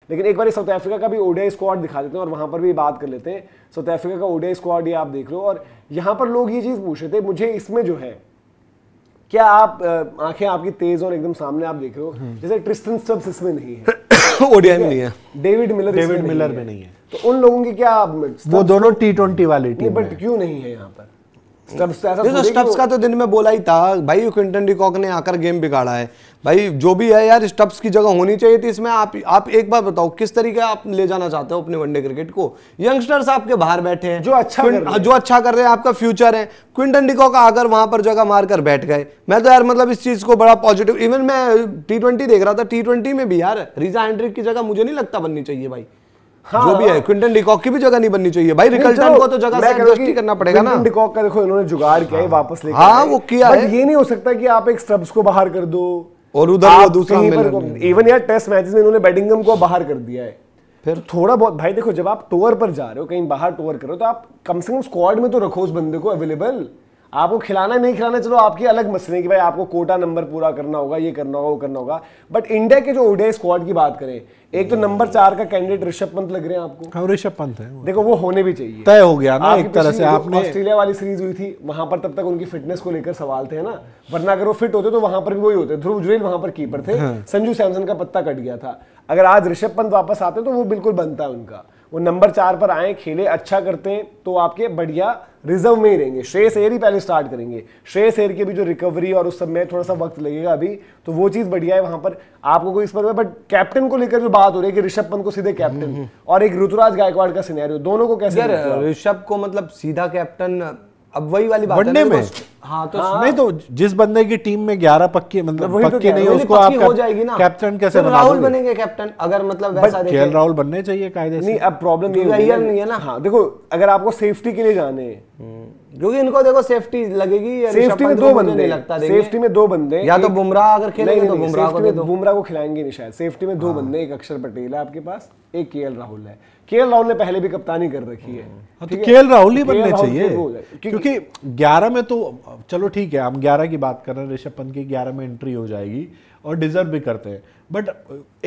लेकिन एक बार south Africa का भी ओडीआई स्क्वाड दिखा देते हैं और वहां पर भी बात कर लेते हैं। साउथ अफ्रीका का ओडीआई स्क्वाड ये आप देख लो, और यहाँ पर लोग ये चीज़ पूछ रहे थे मुझे इसमें जो है, क्या आप आंखें आपकी तेज और एकदम सामने आप देख रहे हो, जैसे ट्रिस्टन स्टब्स इसमें नहीं है, ओडीआई में नहीं है, डेविड मिलर में नहीं है, तो उन लोगों की क्या, वो दोनों T20 वाली टीम, बट क्यों नहीं है यहाँ पर स्टब्स का तो दिन में बोला ही था भाई, क्विंटन डिकॉक ने आकर गेम बिगाड़ा है भाई, जो भी है यार स्टब्स की जगह होनी चाहिए थी इसमें। आप एक बार बताओ किस तरीके आप ले जाना चाहते हो अपने वनडे क्रिकेट को। यंगस्टर्स आपके बाहर बैठे हैं जो अच्छा कर रहे हैं, आपका फ्यूचर है। क्विंटन डिकॉक आकर वहां पर जगह मारकर बैठ गए। मैं तो यार मतलब इस चीज को बड़ा पॉजिटिव, इवन मैं T20 देख रहा था, T20 में भी यार रिजा हेंड्रिक की जगह मुझे नहीं लगता बननी चाहिए भाई। हाँ, जो भी है क्विंटन डिकॉक की भी जगह नहीं बननी चाहिए भाई, रिकल्टन को तो जगह से एडजस्ट ही करना पड़ेगा ना। क्विंटन डिकॉक का देखो इन्होंने जुगाड़ किया है, वापस लेकर हाँ वो किया है, ये नहीं हो सकता कि आप एक स्टब्स को बाहर कर दो और उधर वो दूसरा इवन यार टेस्ट मैचेस में इन्होंने बेडिंगम को बाहर कर दिया है। फिर थोड़ा बहुत भाई देखो, जब आप टूर पर जा रहे हो, कहीं बाहर टूर कर रहे हो, तो आप कम से कम स्क्वाड में तो रखो उस बंदे को अवेलेबल। आपको खिलाना नहीं खिलाना चलो आपकी अलग मसले कि भाई आपको कोटा नंबर पूरा करना होगा, ये करना होगा, वो करना होगा, बट इंडिया के जो ओडीआई स्क्वाड की बात करें, एक तो नंबर 4 का कैंडिडेट ऋषभ पंत लग रहे हैं आपको। हाँ ऋषभ पंत है, देखो वो होने भी चाहिए, तय हो गया ना एक तरह से। आपने ऑस्ट्रेलिया वाली सीरीज हुई थी, वहां पर तब तक उनकी फिटनेस को लेकर सवाल थे ना, वरना अगर वो फिट होते तो वहां पर भी वही होते। ध्रुव जुरेल वहां पर कीपर थे, संजू सैमसन का पत्ता कट गया था। अगर आज ऋषभ पंत वापस आते तो वो बिल्कुल बनता है उनका। वो नंबर 4 पर आए, खेले, अच्छा करते हैं तो आपके बढ़िया रिजर्व में ही रहेंगे। श्रेयस अय्यर ही पहले स्टार्ट करेंगे। श्रेयस अय्यर की भी जो रिकवरी और उस सब में थोड़ा सा वक्त लगेगा अभी, तो वो चीज बढ़िया है वहां पर आपको कोई इस पर। बट कैप्टन को लेकर जो बात हो रही है कि ऋषभ पंत को सीधे कैप्टन और एक ऋतुराज गायकवाड़ का सिनेरियो, दोनों को कैसे ऋषभ को मतलब सीधा कैप्टन, अब वही वाली बात वनडे में हाँ तो नहीं तो जिस बंदे की टीम में 11 पक्के मतलब पक्के नहीं, उसको आप हो जाएगी ना कैप्टन कैसे बना राहुल बनेंगे कैप्टन, अगर मतलब वैसा देखें केएल राहुल बनने चाहिए कायदे से। नहीं अब प्रॉब्लम ये नहीं है ना। हाँ देखो अगर आपको सेफ्टी के लिए जाने, क्योंकि इनको देखो सेफ्टी लगेगी, सेफ्टी में 2 बंदे लगता है, सेफ्टी में 2 बंदे, या तो बुमराह अगर खेलेंगे तो बुमराह को खिलाएंगे नहीं शायद। सेफ्टी में 2 बंदे, एक अक्षर पटेल है आपके पास, एक केएल राहुल है। केएल राहुल ने पहले भी कप्तानी कर रखी है, तो केएल राहुल ही बनने चाहिए, क्योंकि 11 में तो चलो ठीक है, हम 11 की बात कर रहे हैं, ऋषभ पंत की 11 में एंट्री हो जाएगी और डिजर्व भी करते हैं, बट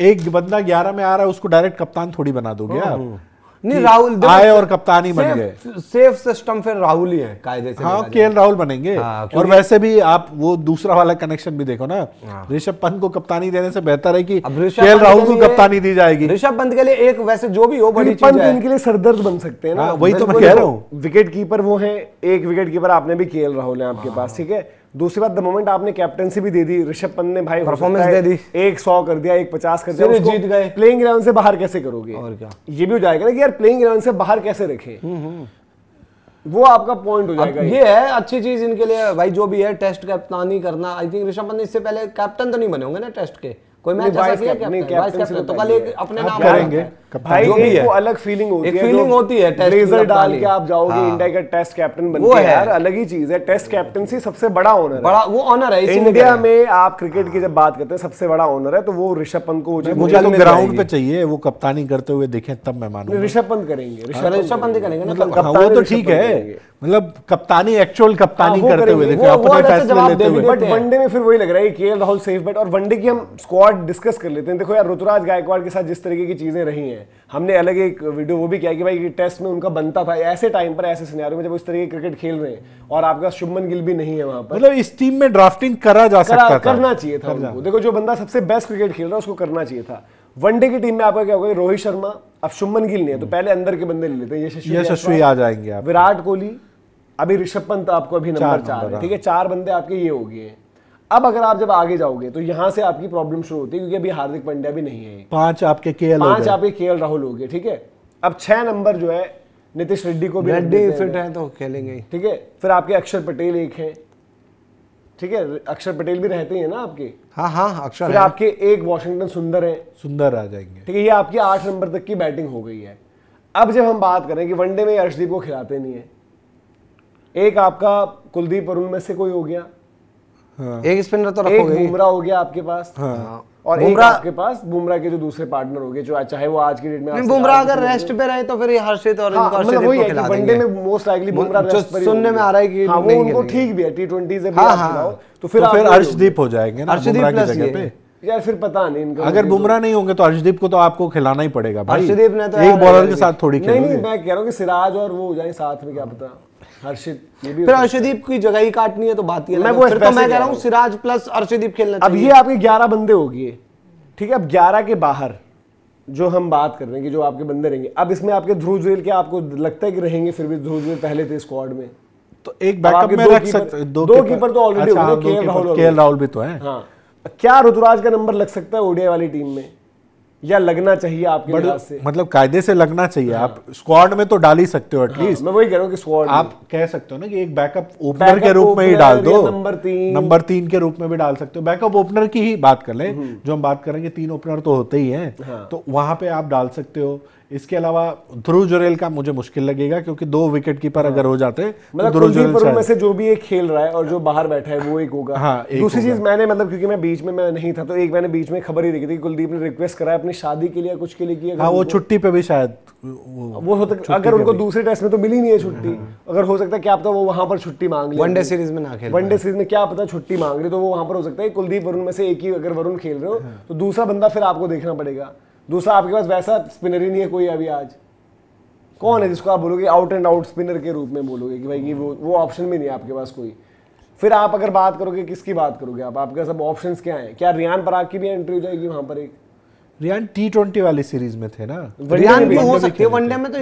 एक बंदा 11 में आ रहा है उसको डायरेक्ट कप्तान थोड़ी बना दोगे आप। नहीं राहुल आए और कप्तानी बन गए, सेफ सिस्टम फिर राहुल ही है कायदे से। हाँ केएल राहुल बनेंगे। और वैसे भी आप वो दूसरा वाला कनेक्शन भी देखो ना, ऋषभ पंत को कप्तानी देने से बेहतर है कि केएल राहुल को कप्तानी दी जाएगी। ऋषभ पंत के लिए एक वैसे जो भी हो बड़ी चीज है, इनके लिए सरदर्द बन सकते हैं ना, वही तो मैं कह रहा हूँ। विकेट कीपर वो है, एक विकेट कीपर आपने भी केएल राहुल है आपके पास, ठीक है। दूसरी बात, द मोमेंट आपने कैप्टनसी भी दे दी, ऋषभ पंत ने भाई परफॉर्मेंस दे दी, एक 100 कर दिया, एक 50 कर दिया, जीत गए। प्लेइंग 11 से बाहर कैसे करोगे? और क्या ये भी हो जाएगा ना कि यार प्लेइंग 11 से बाहर कैसे रखें, वो आपका पॉइंट हो जाएगा। ये है अच्छी चीज इनके लिए भाई, जो भी है टेस्ट कैप्टन करना। आई थिंक ऋषभ पंत इससे पहले कैप्टन तो नहीं बने होंगे ना टेस्ट के, कोई मैच ऐसा किया कैप्टन तो कल एक अपने नाम करेंगे भाई, एक वो अलग फीलिंग होती है, एक फीलिंग होती है टेस्ट ब्लेजर डाल के आप जाओगे इंडिया का टेस्ट कैप्टन बन के, यार अलग ही चीज है। टेस्ट कैप्टनसी सबसे बड़ा ऑनर है, बड़ा वो ऑनर है इंडिया में। आप क्रिकेट की जब बात करते हैं सबसे बड़ा ऑनर है, तो वो ऋषभ पंत को मुझे तो ग्राउंड पे चाहिए, वो कप्तानी करते हुए दिखें तब मैं मानूंगा। ऋषभ पंत करेंगे, ऋषभ पंत करेंगे ना, मतलब वो तो ठीक है, मतलब कप्तानी एक्चुअल कप्तानी करते हुए देखें, अपने फैसले लेते हुए। बट वनडे में फिर वही लग रहा है केएल राहुल सेफ बेट। और वनडे की हम स्क्वाड डिस्कस कर लेते हैं। देखो यार ऋतुराज गायकवाड़ के साथ जिस तरीके की चीजें रही हैं, हमने अलग एक वीडियो वो भी किया कि भाई टेस्ट में उनका बनता था ऐसे टाइम पर, ऐसे सिनेरियो में जब उस तरीके क्रिकेट खेल रहे हैं और आपका शुभमन गिल भी नहीं है वहां पर, मतलब इस टीम में ड्राफ्टिंग करा जा सकता था, करना चाहिए था उनको। देखो जो बंदा सबसे बेस्ट क्रिकेट खेल रहा है उसको करना चाहिए था। वनडे की टीम में आपका क्या होगा, रोहित शर्मा, अब शुभमन गिल नहीं है तो पहले अंदर के बंदे ले लेते हैं, यशस्वी आ जाएंगे आप, विराट कोहली, अभी ऋषभ पंत आपको अभी नंबर 4 है, ठीक है। 4 बंदे आपके ये हो गए हैं। अब अगर आप जब आगे जाओगे तो यहां से आपकी प्रॉब्लम शुरू होती है, क्योंकि अभी हार्दिक पांड्या भी नहीं है। 5 आपके केएल राहुल हो गए, ठीक है। अब 6 नंबर जो है नीतीश रेड्डी को भी फिट है तो खेलेंगे, ठीक है। फिर आपके अक्षर पटेल एक है, ठीक है, अक्षर पटेल भी रहते हैं ना आपके। हाँ अक्षर। फिर आपके एक वॉशिंगटन सुंदर है, सुंदर आ जाएंगे, ठीक है। ये आपकी 8 नंबर तक की बैटिंग हो गई है। अब जब हम बात करें कि वनडे में अर्शदीप को खिलाते नहीं है, एक आपका कुलदीप और उनमें से कोई हो गया, हाँ। एक स्पिनर तो रखोगे, एक बुमराह हो गया आपके पास, हाँ। और एक आपके पास बुमराह के जो दूसरे पार्टनर हो गए, जो चाहे वो आज की डेट में बुमराह अगर रेस्ट पे रहे तो फिर हर्षित और इनको हर्षदीप को खिला देंगे। वनडे में मोस्ट लाइकली बुमराह रेस्ट पर सुनने में आ रहा है कि वो उनको ठीक भी है, T20 से भी आप खिलाओ तो फिर हर्षदीप हो जाएंगे ना बुमराह की जगह पे। यार फिर पता नहीं इनका। अगर बुमराह नहीं होंगे तो अर्शदीप को तो आपको खिलाना ही पड़ेगा भाई। अर्शदीप ने तो एक बॉलर के साथ थोड़ी नहीं नहीं, मैं कह रहा हूँ कि सिराज और वो हो जाए साथ में, क्या पता हर्षित ये भी। फिर अर्शदीप की जगह ही काटनी है तो बात ही अलग मैं है। वो फिर तो मैं कह रहा हूँ सिराज प्लस अर्शदीप खेलना अब चाहिए। ये आपके 11 बंदे हो गए, ठीक है। अब 11 के बाहर जो हम बात कर रहे हैं कि जो आपके बंदे रहेंगे, अब इसमें आपके ध्रुव जुरेल क्या आपको लगता है कि रहेंगे? फिर भी ध्रुव जुरेल पहले थे स्क्वाड में, तो एक बैकअप में रख सकते। दो कीपर तो ऑलरेडी हो गए, केएल राहुल भी तो है। हाँ, क्या ऋतुराज का नंबर लग सकता है ओडीआई वाली टीम में, या लगना चाहिए आपके लिहाज से? मतलब कायदे से लगना चाहिए। आप स्क्वाड में तो डाल ही सकते हो एटलीस्ट। मैं वही कह रहा हूँ कि स्क्वाड आप कह सकते हो ना कि एक बैकअप ओपनर के रूप में ही डाल दो, नंबर 3 के रूप में भी डाल सकते हो। बैकअप ओपनर की ही बात कर ले, जो हम बात करेंगे 3 ओपनर तो होते ही हैं, तो वहां पे आप डाल सकते हो। इसके अलावा ध्रुव जुरेल का मुझे मुश्किल लगेगा, क्योंकि 2 विकेट कीपर अगर हो जाते मतलब ध्रुव जुरेल में से जो भी एक खेल रहा है और जो बाहर बैठा है वो एक होगा। हाँ, दूसरी चीज मैंने मतलब क्योंकि मैं बीच में मैं नहीं था, तो एक मैंने बीच में खबर ही देखी थी कि कुलदीप ने रिक्वेस्ट करा है अपनी शादी के लिए कुछ के लिए किया। हाँ, वो छुट्टी पे भी शायद वो होता, अगर उनको दूसरे टेस्ट में तो मिली नहीं है छुट्टी, अगर हो सकता है क्या पता वो वहां पर छुट्टी मांग ले, वनडे सीरीज में ना खेल, वनडे सीरीज में क्या पता छुट्टी मांग रही, तो वो वहां पर हो सकता है कुलदीप वरुण में से एक ही, अगर वरुण खेल रहे हो तो दूसरा बंदा फिर आपको देखना पड़ेगा। दूसरा आपके पास वैसा स्पिनर ही नहीं है कोई अभी। आज कौन है जिसको आप बोलोगे आउट एंड आउट स्पिनर के रूप में बोलोगे कि भाई ये वो ऑप्शन भी नहीं है आपके पास कोई। फिर आप अगर बात करोगे किसकी बात करोगे आप, आपके सब ऑप्शंस क्या हैं? क्या रियान पराग की भी एंट्री हो जाएगी वहां पर? एक रियान T20 वाली सीरीज में थे ना, रियान भी हो सकती है वनडे में। तो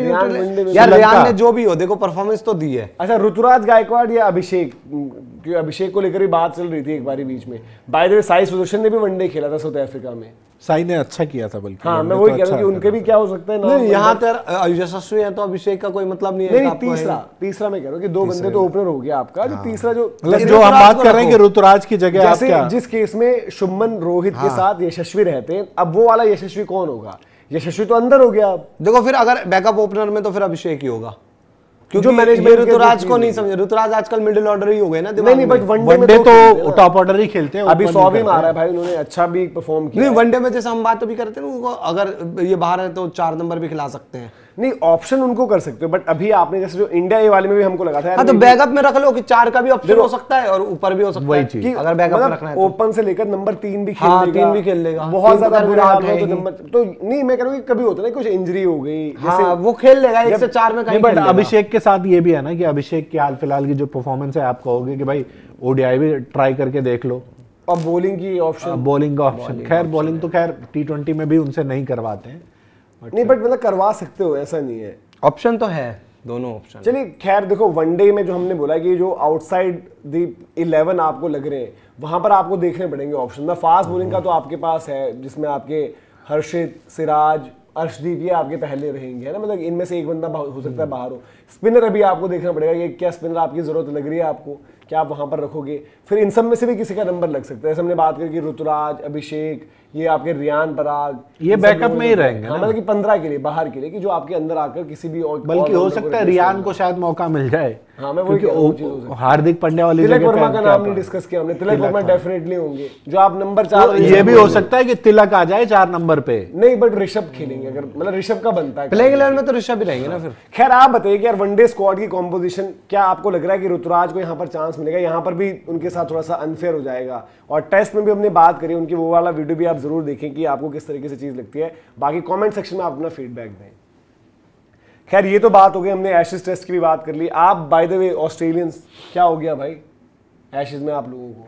यार रियान ने जो भी हो देखो परफॉर्मेंस तो दी है। अच्छा, ऋतुराज गायकवाड़ या अभिषेक, क्योंकि अभिषेक को लेकर भी बात चल रही थी एक बारी बीच में। By the way Sai Sudarshan ने भी वनडे खेला था साउथ अफ्रीका में। साई ने अच्छा किया था बल्कि। हाँ, मैं वही कह रहा हूँ कि उनके भी क्या हो सकता है ना। नहीं, यहाँ तो यशस्वी है तो अभिषेक का कोई मतलब नहीं है। तीसरा मैं कह रहा हूँ कि 2 बंदे तो ओपनर हो गया आपका। जो तीसरा जो हम बात कर रहे हैं कि ऋतुराज की जगह आप क्या, जिस केस में शुभमन रोहित के साथ यशस्वी रहते हैं, अब वो वाला यशस्वी कौन होगा? यशस्वी तो अंदर हो गया। देखो फिर अगर बैकअप ओपनर में तो फिर अभिषेक ही होगा, क्योंकि ऋतुराज को नहीं समझे। ऋतुराज आजकल मिडिल ऑर्डर ही हो गए ना। नहीं, बट वनडे तो टॉप ऑर्डर ही खेलते हैं। अभी 100 भी मारा है भाई उन्होंने, अच्छा भी परफॉर्म किया। नहीं, वनडे में जैसे हम बात तो भी करते हैं ना, अगर ये बाहर है तो 4 नंबर भी खिला सकते हैं। नहीं, ऑप्शन उनको कर सकते हो, बट अभी आपने जैसे जो इंडिया ए वाले में भी हमको लगा था, हाँ, तो बैकअप में रख लो कि 4 का भी ऑप्शन हो सकता है और ऊपर भी हो सकता है कि अगर बैकअप में रखना है तो ओपन से लेकर नंबर 3 भी खेल लेगा। 3 भी खेल लेगा। बहुत ज्यादा बुरा हाल हो तो नंबर तो नहीं, मैं कह रहा हूँ कभी होता है कुछ इंजरी हो गई, हाँ, वो खेल लेगा 1 से 4 में कहीं। बट अभिषेक के साथ ये भी है ना कि अभिषेक की हाल फिलहाल की जो परफॉर्मेंस है, आप कहोगे कि भाई ओडीआई भी ट्राई करके देख लो। और बॉलिंग की ऑप्शन, बॉलिंग का ऑप्शन, खैर बॉलिंग तो खैर T20 में भी उनसे नहीं करवाते हैं। नहीं, बट मतलब करवा सकते हो, ऐसा नहीं है। ऑप्शन तो है, दोनों ऑप्शन। चलिए खैर देखो, वनडे में जो हमने बोला कि जो आउटसाइड द 11 आपको लग रहे हैं, वहां पर आपको देखने पड़ेंगे ऑप्शन ना। फास्ट बॉलिंग का तो आपके पास है, जिसमें आपके हर्षित, सिराज, अर्शदीप ये आपके पहले रहेंगे, है ना। मतलब इनमें से एक बंदा हो सकता है बाहर हो। स्पिनर अभी आपको देखना पड़ेगा कि क्या स्पिनर आपकी जरूरत लग रही है आपको, क्या आप वहां पर रखोगे। फिर इन सब में से भी किसी का नंबर लग सकता है। जैसे हमने बात करी कि ऋतुराज, अभिषेक, ये आपके रियान पराग, ये बैकअप में ही रहेंगे। हाँ, मतलब कि 15 के लिए, बाहर के लिए, कि जो आपके अंदर आकर किसी भी और, बल्कि हो सकता है रियान को शायद मौका मिल जाए। हाँ, मैं वही हार्दिक पांड्या वाली तिलक वर्मा का नाम नहीं डिस्कस किया हमने। तिलक वर्मा डेफिनेटली होंगे, जो आप नंबर 4। ये भी हो सकता है कि तिलक आ जाए 4 नंबर पे। नहीं, बट ऋषभ खेलेंगे, अगर मतलब ऋषभ का बनता है प्लेइंग 11 में तो ऋषभ ही रहेंगे ना फिर। खैर आप बताइए कि यार वनडे स्क्वाड की कॉम्पोजिशन, क्या आपको लग रहा है कि ऋतुराज को यहाँ पर चांस मिलेगा? यहाँ पर भी उनके साथ थोड़ा सा अनफेयर हो जाएगा। और टेस्ट में भी हमने बात करी उनकी, वो वाला वीडियो भी आप जरूर देखें कि आपको किस तरीके से चीज लगती है। बाकी कमेंट सेक्शन में आप अपना फीडबैक दें। खैर ये तो बात हो गई, हमने एशेज टेस्ट की भी बात कर ली। आप बाय द वे ऑस्ट्रेलियंस, क्या हो गया भाई एशेज में आप लोगों को?